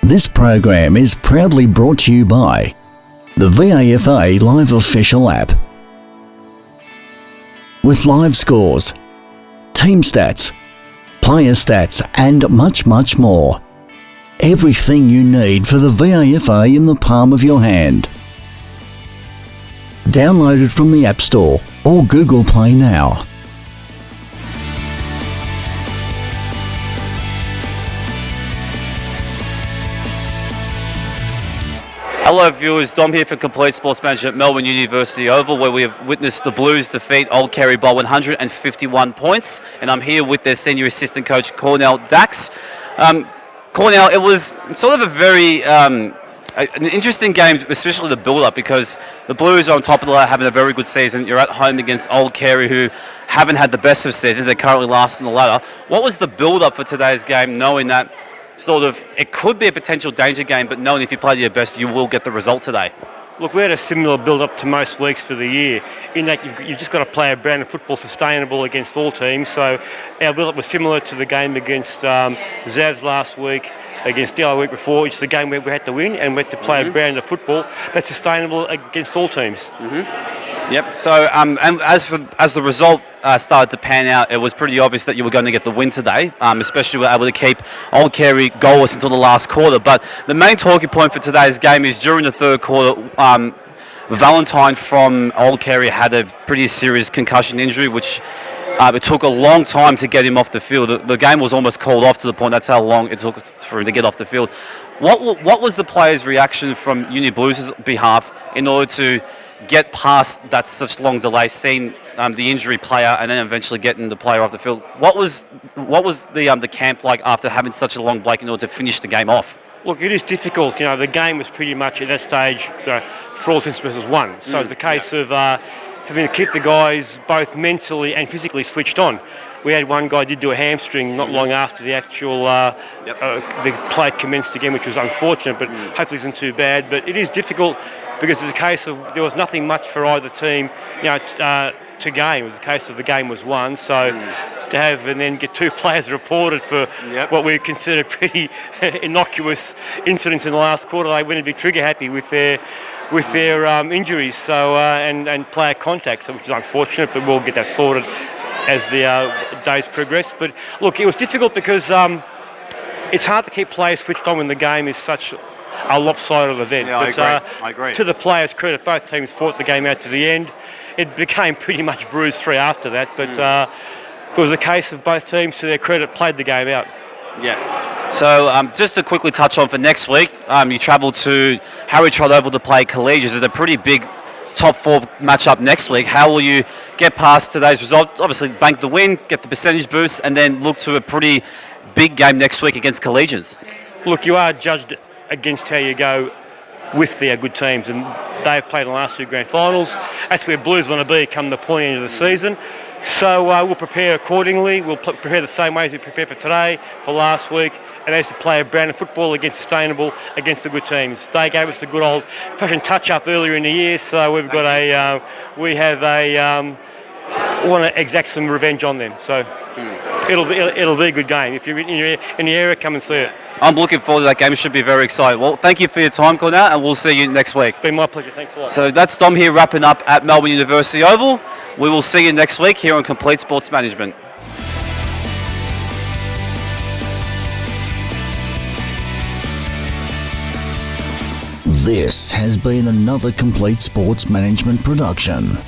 This program is proudly brought to you by the VAFA Live Official app. With live scores, team stats, player stats and much more. Everything you need for the VAFA in the palm of your hand. Download it from the App Store or Google Play now. Hello viewers, Dom here for Complete Sports Management at Melbourne University Oval, where we have witnessed the Blues defeat Old Carey by 151 points, and I'm here with their senior assistant coach Cornell Dax. Cornell, it was sort of a very an interesting game, especially the build-up, because the Blues are on top of the ladder, having a very good season. You're at home against Old Carey, who haven't had the best of seasons. They're currently last in the ladder. What was the build-up for today's game, knowing that it could be a potential danger game, but knowing if you play your best, you will get the result today? Look, we had a similar build-up to most weeks for the year, in that you've just got to play a brand of football sustainable against all teams. So our build-up was similar to the game against Zavs last week, against the other week before. It's the game where we had to win, and we had to play a brand of football that's sustainable against all teams. Yep. So, and as the result started to pan out, it was pretty obvious that you were going to get the win today. Especially, we were able to keep Old Carey goalless until the last quarter. But the main talking point for today's game is during the third quarter, Valentine from Old Carey had a pretty serious concussion injury, which it took a long time to get him off the field. The game was almost called off to the point. That's how long it took for him to get off the field. What was the players' reaction from Uni Blues' behalf in order to get past that such long delay, seeing the injury player and then eventually getting the player off the field? What was the camp like after having such a long break in order to finish the game off? Look, it is difficult. The game was pretty much at that stage, for all intents and purposes, won. So it's the case of having to keep the guys both mentally and physically switched on. We had one guy did do a hamstring not long after the actual the play commenced again, which was unfortunate, but hopefully isn't too bad. But it is difficult because it's a case of there was nothing much for either team, to gain. It was a case of the game was won. So to have and then get two players reported for what we consider pretty innocuous incidents in the last quarter, they wouldn't be trigger happy with their injuries. So and player contact, which is unfortunate, but we'll get that sorted as the days progress. But look, it was difficult because it's hard to keep players switched on when the game is such a lopsided event. Yeah, but, I agree. To the players' credit, both teams fought the game out to the end. It became pretty much bruise-free after that, but it was a case of both teams, to their credit, played the game out. Yeah. So just to quickly touch on for next week, you travel to Harry Trott Oval to play Collegians. It's a pretty big top four matchup next week. How will you get past today's result? Obviously, bank the win, get the percentage boost, and then look to a pretty big game next week against Collegians. Look, you are judged against how you go with their good teams, and they've played in the last two grand finals. That's where Blues want to be come the point end of the season. So we'll prepare accordingly. We'll prepare the same way as we prepared for today, for last week, and as to play a brand of football against sustainable, against the good teams. They gave us a good old-fashioned touch-up earlier in the year, so we've got want to exact some revenge on them. So it'll be a good game. If you're in the area, come and see it. I'm looking forward to that game. It should be very exciting. Well, thank you for your time, Cornell, and we'll see you next week. It's been my pleasure. Thanks a lot. So that's Dom here wrapping up at Melbourne University Oval. We will see you next week here on Complete Sports Management. This has been another Complete Sports Management production.